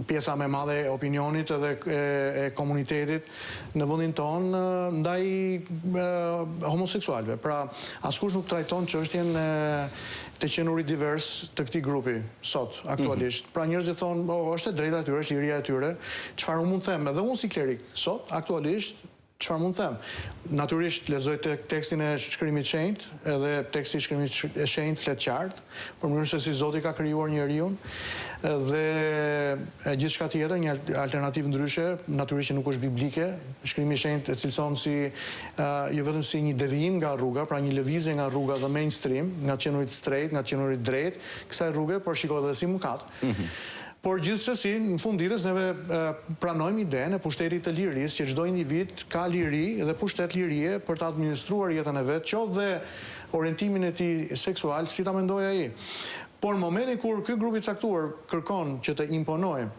pjesa më e madhe e opinionit edhe e komunitetit në vendin tonë ndaj homoseksualëve. Pra, askush nuk trajton çështjen të qenurit divers të këtij grupi sot, aktualisht. Pra njerëzit thonë, është e drejta e tyre, është liria e tyre, çfarë mund të them? Edhe unë si klerik, sot, aktualisht, çfarë mund të them? Natyrisht lexoj tekstin e shkrimit shenjtë, edhe teksti i shkrimit shenjtë flet qartë, për mënyrën se si Zoti ka krijuar njeriu, dhe gjithçka tjetër, një alternativë ndryshe, natyrisht që nuk është biblike. Shkrimi i shenjtë e cilëson si jo vetëm si një devijim nga rruga, pra një lëvizje nga rruga dhe mainstream, nga qenurit straight, nga qenurit drejt, kësaj rruge, por shikoj edhe si mëkat. Por gjithsesi, në fund ditës neve pranojmë idenë e pushtetit të lirisë, që çdo individ ka liri dhe pushtet lirie për të administruar jetën e vet, qoftë dhe orientimin e tij seksual, si ta mendoj ai. Por në momentin kur ky grup i caktuar kërkon që të imponojë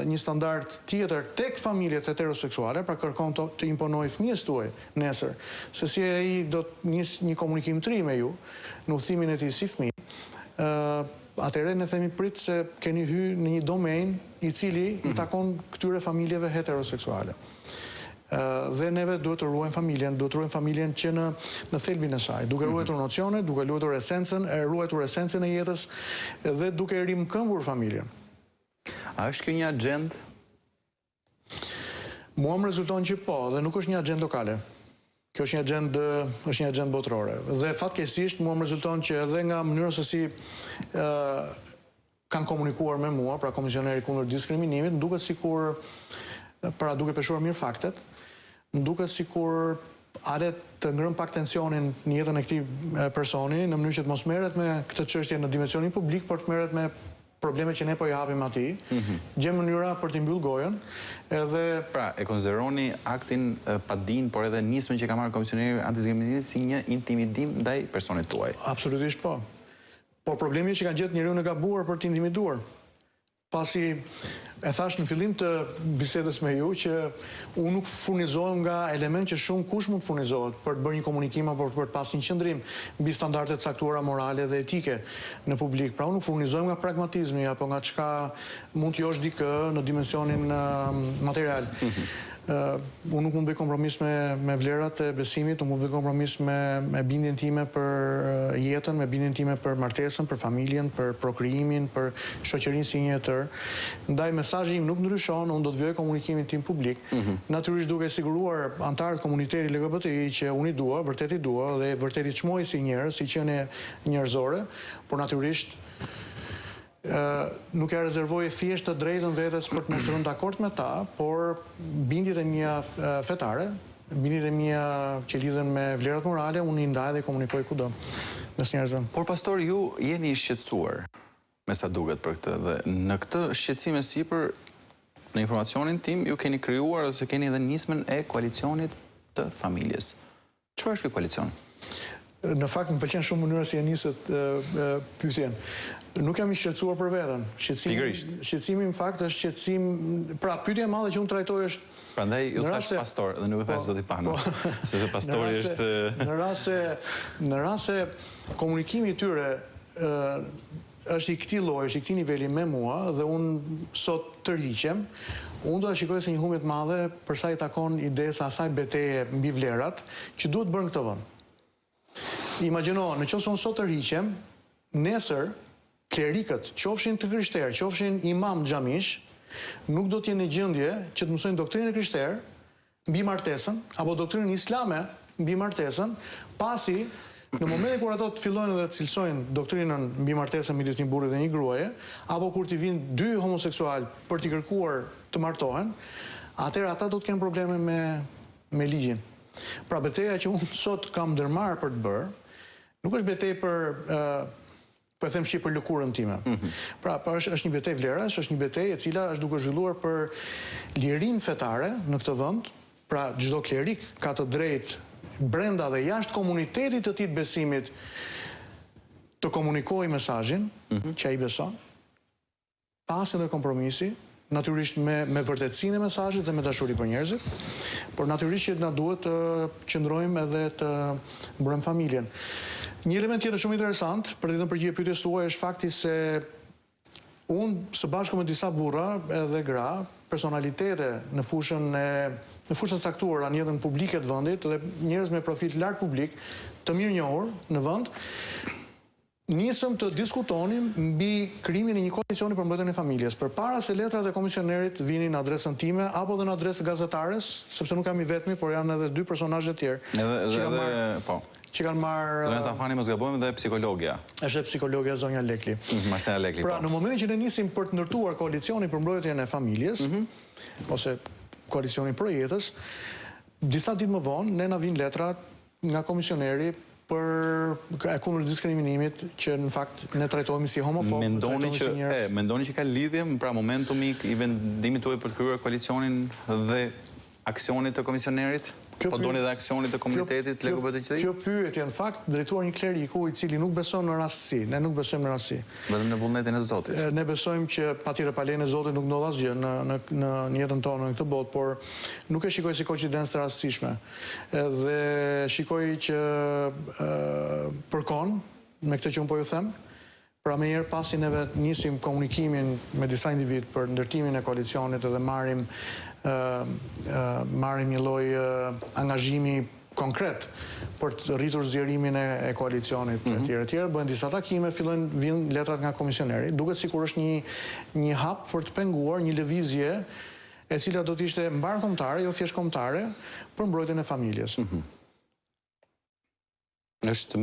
një standard tjetër tek familjet heteroseksuale, pra kërkon të imponojë fëmijës tuaj nesër, se si ai do të nisë një komunikim të ri me ju në udhëtimin e tij si fëmijë, atëherë ne themi prit se keni hyrë në një domen i cili i takon këtyre familjeve heteroseksuale. Dhe neve duhet të ruajmë familjen që në thelbin e saj, duke ruajtur nocionet, duke ruajtur esencën e jetës dhe duke rimkëmbur familjen. A është kjo një agjend? Mua më rezulton që po, dhe nuk është një agjend lokale. Kjo është një agjend botërore. Dhe fatkeqësisht mua më rezulton që edhe nga mënyra se si kanë komunikuar me mua, pra Komisioneri kundër Diskriminimit, më duket sikur, pra duke peshuar mirë faktet, më duket sikur aret të ngrën pak tensionin në jetën e këtij personi, në mënyrë që të mos merret me këtë çështje në dimensionin publik, por të merret me probleme që ne po i hapim atij, gjem mënyra për t'i mbyll gojën, edhe... Pra, e konsideroni aktin pa din, por edhe nismën që ka marrë Komisioneri Antidiskriminimit si një intimidim ndaj personit tuaj? Absolutisht po. Por problemi është që kanë gjetë njeriu në gabuar për t'intimiduar. Pasi e thash në fillim të bisedës me ju që unë nuk furnizohem nga element që shumë kush mund të furnizohet për të bërë një komunikim apo për të pasur një qëndrim mbi standardet caktuara morale dhe etike në publik. Pra unë nuk furnizohem nga pragmatizmi apo nga çka mund të josh dikë në dimensionin material. Unë nuk mund të bëj kompromis me vlerat e besimit, unë mund të bëj kompromis me bindjen time për jetën, me bindjen time për martesën, për familjen, për prokrijimin, për shoqërinë si një tërë. Ndaj mesazhi im nuk ndryshon, unë do të vijoj komunikimin tim publik, natyrisht duke siguruar antarët komunitetit LGBTI që unë i dua, vërtet i dua dhe vërtet i çmoj si njerëz, si qenie njerëzore, por natyrisht nuk e rezervoj thjesht të drejtën vetes për të mos rënë dakord me ta, por bindjet e mia fetare, bindjet e mia që lidhen me vlerat morale, unë i ndaj dhe komunikoj kudo mes njerëzve. Por pastori, ju jeni i shqetësuar me sa duket për këtë, dhe në këtë shqetësim e sipër, në informacionin tim, ju keni krijuar ose keni edhe nismën e koalicionit të familjes. Çfarë është ky koalicion? Në fakt më pëlqen shumë mënyra si e nisët pyetjen. Nuk jam i shqetësuar për veten. Shqetësimi në fakt është shqetësim, pra pyetja e madhe që unë trajtoj është prandaj ju thash pastor dhe nuk e thash zoti Pano, sepse pastori është në rast se komunikimi i tyre është i këtij lloji, është i këtij niveli me mua dhe unë sot tërhiqem, unë do ta shikoj si një humbje të madhe për sa i takon idesë asaj betejë mbi vlerat që duhet bërë në këtë vend. Imagjino, nëse unë sot tërhiqem, nesër klerikët, qofshin të krishterë, qofshin imam xhamish, nuk do të jenë në gjendje që të mësojnë doktrinën krishterë mbi martesën apo doktrinën islame mbi martesën, pasi në momentin kur ato të fillojnë dhe të cilësojnë doktrinën mbi martesën midis një burri dhe një gruaje, apo kur t'i vinë dy homoseksual për t'i kërkuar të martohen, atëherë ata do të kenë probleme me ligjin. Pra betejë që unë sot kam ndërmarrë për të bërë, nuk është betejë po e them shqip për lëkurën time. Pra është një betejë vlerash, është një betejë e cila është duke zhvilluar për lirinë fetare në këtë vend. Pra çdo klerik ka të drejtë brenda dhe jashtë komunitetit të tij të besimit të komunikojë mesazhin që ai beson, pa asnjë kompromisi, natyrisht me vërtetësinë e mesazhit dhe me dashuri për njerëzit, por natyrisht që na duhet të qëndrojmë edhe të mbrojmë familjen. Një element tjetër shumë interesant, për të dhënë përgjigje pyetjes tuaj, është fakti se unë së bashku me disa burra edhe gra, personalitete në fushën caktuara në jetën publike të vendit dhe njerëz me profil larg publik, të mirënjohur në vend, nisëm të diskutonim mbi krijimin e një komisioni për mbrojtjen e familjes, përpara se letrat e komisionerit vinin në adresën time apo dhe në adresë gazetares, sepse nuk kam i vetmi, por janë edhe dy personazhe të tjerë. Që kanë marrë... Do ta fani mos gabojmë dhe psikologja. Është psikologja zonja Lekli. Marcela Lekli, po. Pra, në momentin që ne nisim për të ndërtuar koalicionin për mbrojtjen e familjes, ose koalicionin për jetës, disa ditë më vonë, ne na vijnë letra nga komisioneri për kundër diskriminimit, që në fakt ne trajtohemi si homofob. Mendoni që ka lidhje pra momentumi i vendimit tuaj për të kryer koalicionin dhe aksionit të komisionerit? Po doni dhe aksionit të komunitetit LGBTQI? Kjo pyetje në fakt drejtuar një kleriku i cili nuk beson në rastësi. Ne nuk besojmë në rastësi. Vetëm në vullnetin e Zotit. Ne besojmë që patjetër pa lejen e Zotit nuk ndodh asgjë në jetën tonë në këtë botë, por nuk e shikoj si koincidencë të rastësishme. Dhe shikoj që përkon me këtë që unë po ju them. Pra me njerë pasi neve nisim komunikimin me disa individ për ndërtimin e koalicionit edhe marrim një lloj angazhimi konkret për të rritur zgjerimin e koalicionit etj. Bëhen disa takime, vijnë letrat nga komisioneri, duket sikur është një hap për të penguar një lëvizje e cila do të ishte mbarkombëtare, jo thjesht kombëtare, për mbrojtjen e familjes. Është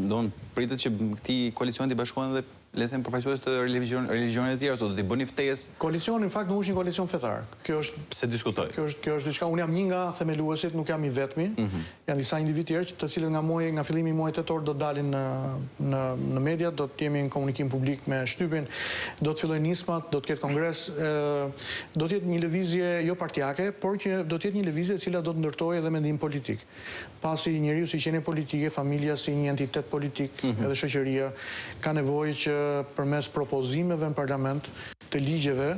do në pritet që këti koalicion t'i bashkohen dhe le të them përfaqësues të religionit të tjerë, do t'i bëni ftesë. Koalicioni në fakt nuk është një koalicion fetar. Kjo është pse diskutoj. Kjo është diçka, unë jam një nga themeluesit, nuk jam i vetmi. Janë disa individ tjerë të cilët nga fillimi i muajit tetor do dalin në media, do të jemi në komunikim publik me shtypin, do të fillojnë nismat, do të ketë kongres, do të jetë një lëvizje jo partijake, por që do të jetë një lëvizje e cila do të ndërtojë edhe mendim politik. Pasi njeriu si qenie politike, familja si një entitet politik, edhe shoqëria ka nevojë që përmes propozimeve në parlament të ligjeve,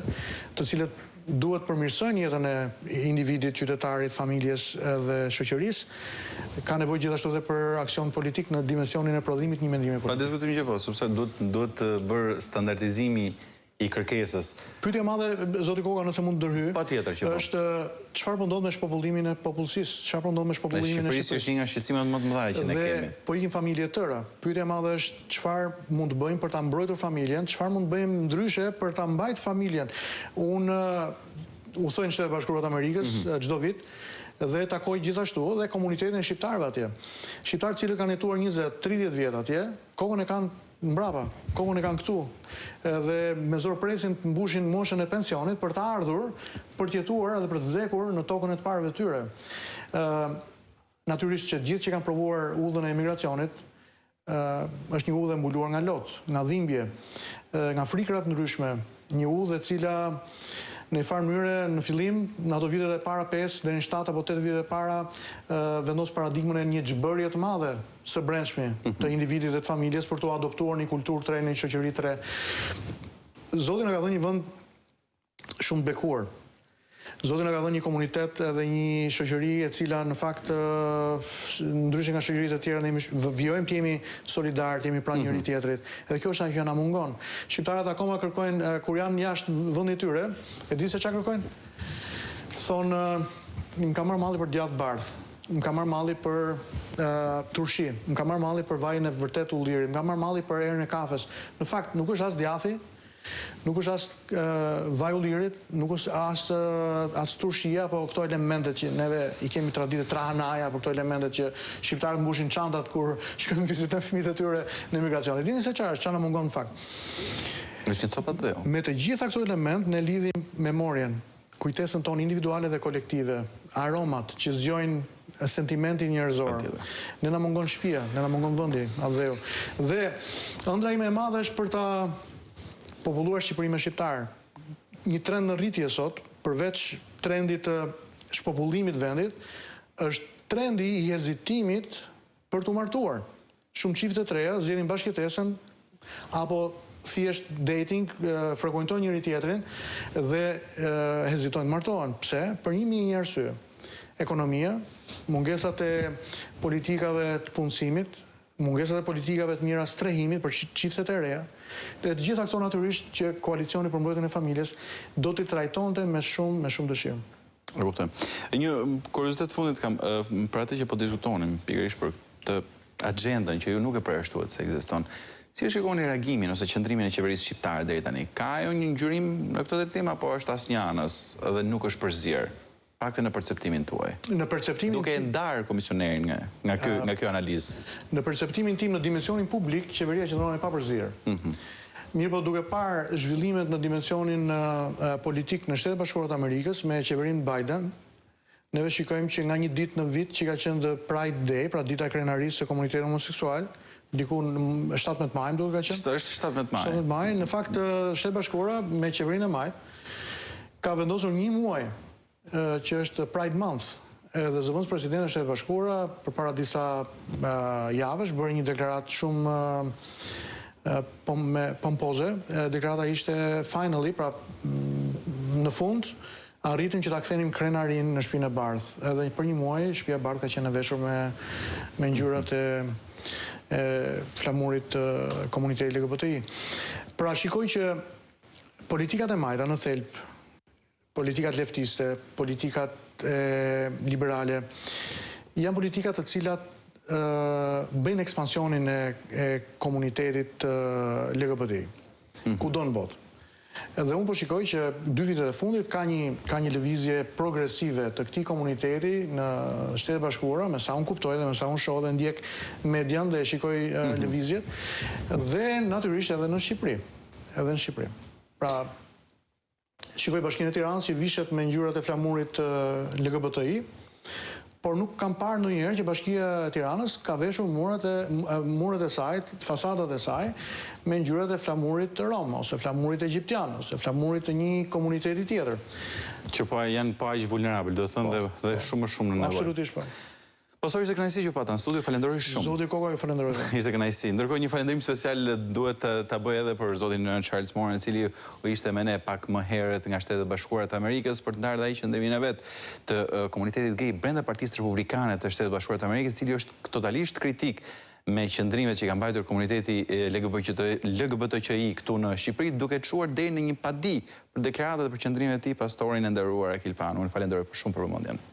të cilët duhet përmirësojnë jetën e individit, qytetarit, familjes dhe shoqërisë, ka nevojë gjithashtu edhe për aksion politik në dimensionin e prodhimit një mendimi politik. Pa diskutim që po, sepse duhet të bërë standardizimi i kërkesës. Pyetja e madhe, zoti Koka, nëse mund të ndërhyj. Patjetër që po. Është çfarë po ndodh me shpopullimin e popullsisë? Çfarë po ndodh me shpopullimin e Shqipërisë? Shqipërisë është një nga shqetësimet më të mëdha që ne kemi. Dhe po ikin familje të tëra. Pyetja e madhe është çfarë mund të bëjmë për ta mbrojtur familjen, çfarë mund të bëjmë ndryshe për ta mbajtur familjen. Unë usoj në Shtetet Bashkuara të Amerikës çdo vit dhe takoj gjithashtu dhe komunitetin e shqiptarëve atje. Shqiptarë që kanë jetuar 20-30 vjet atje, kokën e kanë mbrapa, kokën e kanë këtu, dhe me zorpresin të mbushin moshën e pensionit për të ardhur, për të jetuar edhe për të vdekur në tokën e të parëve tyre. Natyrisht që gjithë që kanë provuar udhën e emigracionit, është një udhë e mbuluar nga lot, nga dhimbje, nga frikrat ndryshme, një udhë e cila në një farë mënyre në fillim, në ato vitet e para 5 deri në 7 apo 8 vitet e para, vendos paradigmën e një xhbërje të madhe së brendshme të individit dhe të familjes për të adoptuar një kulturë të re, një shoqëri të re. Zoti na ka dhënë një vend shumë të bekuar. Zoti na ka dhënë një komunitet edhe një shoqëri e cila në fakt ndryshe nga shoqëritë e tjera ne vijojmë të jemi solidarë, të jemi pranë njëri tjetrit. Edhe kjo është ajo që na mungon. Shqiptarët akoma kërkojnë kur janë jashtë vendit tyre, e di se çfarë kërkojnë? Thonë, më ka marrë malli për djathtë bardh. Më ka marrë malli për turshi, më ka marrë malli për vajin e vërtet ullirit, më ka marrë malli për erën e kafes. Në fakt nuk është as djathi, nuk është as vaj ullirit, nuk është as turshia, po këto elementet që neve i kemi traditë trahanaja, po këto elementet që shqiptarët mbushin çantat kur shkojnë vizitojnë fëmijët e tyre në emigracion. Dini se çfarë na mungon në fakt? Është copa të dheu. Me të gjitha këto element ne lidhim memorien, kujtesën tonë individuale dhe kolektive, aromat që zgjojnë sentimentin njerëzor. Ne na mungon shtëpia, ne na mungon vendi, adheu. Dhe ëndra ime e madhe është për ta populluar Shqipërinë me shqiptar. Një trend në rritje sot, përveç trendit të shpopullimit vendit, është trendi i hezitimit për të martuar. Shumë çifte të reja zgjedhin bashkëtesën apo thjesht dating, frekuentojnë njëri tjetrin dhe hezitojnë të martohen. Pse? Për një arsye. Ekonomia, mungesat e politikave të punësimit, mungesat e politikave të mira strehimit për çiftet e reja, dhe të gjitha këto natyrisht që koalicioni për mbrojtjen e familjes do t'i trajtonte me shumë dëshirë. E kuptoj. Një kuriozitet fundit kam për atë që po diskutonim pikërisht për këtë agjendën që ju nuk e përjashtuat se ekziston. Si e shikoni reagimin ose qëndrimin e qeverisë shqiptare deri tani? Ka ajo një ngjyrim në këtë drejtim apo është asnjë anës dhe nuk është përzier? Pakte në perceptimin tuaj. Në perceptimin duke e ndarë komisionerin nga kjo analizë. Në perceptimin tim në dimensionin publik, qeveria qëndron e papërzier. Mirë po duke parë zhvillimet në dimensionin politik në Shtetet Bashkuara të Amerikës me qeverinë Biden, neve shikojmë që nga një ditë në vit që ka qenë The Pride Day, pra dita krenarisë së komunitetit homoseksual, diku në 17 maj, duhet ka qenë? Është 17 maj. 17 maj, në fakt, Shtetet Bashkuara me qeverinë e Majt ka vendosur një muaj që është Pride Month. Edhe zëvendës presidenti i Shtetit Bashkuara përpara disa javësh bëri një deklaratë shumë pompoze. Deklarata ishte finally, pra në fund, arritëm që ta kthenim krenarin në shtëpinë e bardhë. Edhe për një muaj, shtëpia e bardhë ka qenë e veshur me ngjyrat e flamurit të komunitetit LGBTI. Pra shikoj që politikat e majta në thelb, politikat leftiste, politikat liberale, janë politikat të cilat bëjnë ekspansionin e komunitetit LGBTI, kudo në botë. Edhe unë po shikoj që 2 vitet e fundit ka një lëvizje progresive të këtij komuniteti në Shtetet Bashkuara, me sa unë kuptoj dhe me sa unë shoh dhe ndjek median dhe shikoj lëvizjet, dhe natyrisht edhe në Shqipëri. Pra, shikoj Bashkinë e Tiranës që vishet me ngjyrat e flamurit LGBTI, por nuk kam parë ndonjëherë që Bashkia e Tiranës ka veshur muret e saj, fasadat e saj, me ngjyrat e flamurit rom, ose flamurit egjiptian, ose flamurit të një komuniteti tjetër. Që po janë aq vulnerabël, do të thënë, dhe shumë në nevojë. Absolutisht po. Pastori, ishte kënaqësi që pata në studio, falenderoj shumë. Zoti Koko, ju falenderoj. Ishte kënaqësi. Ndërkohë një falënderim special duhet ta bëj edhe për zotin Charles Moran, i cili u ishte me ne pak më herët nga Shtetet Bashkuara të Amerikës për të ndarë ai qëndrimin e vet të komunitetit gay brenda Partisë Republikane të Shtetet Bashkuara të Amerikës, i cili është totalisht kritik me qëndrimet që ka mbajtur komuniteti LGBTQI këtu në Shqipëri, duke çuar deri në një padi për deklaratat e për qëndrimet e tij pastorin e nderuar Akil Pano. Unë falenderoj shumë për vëmendjen.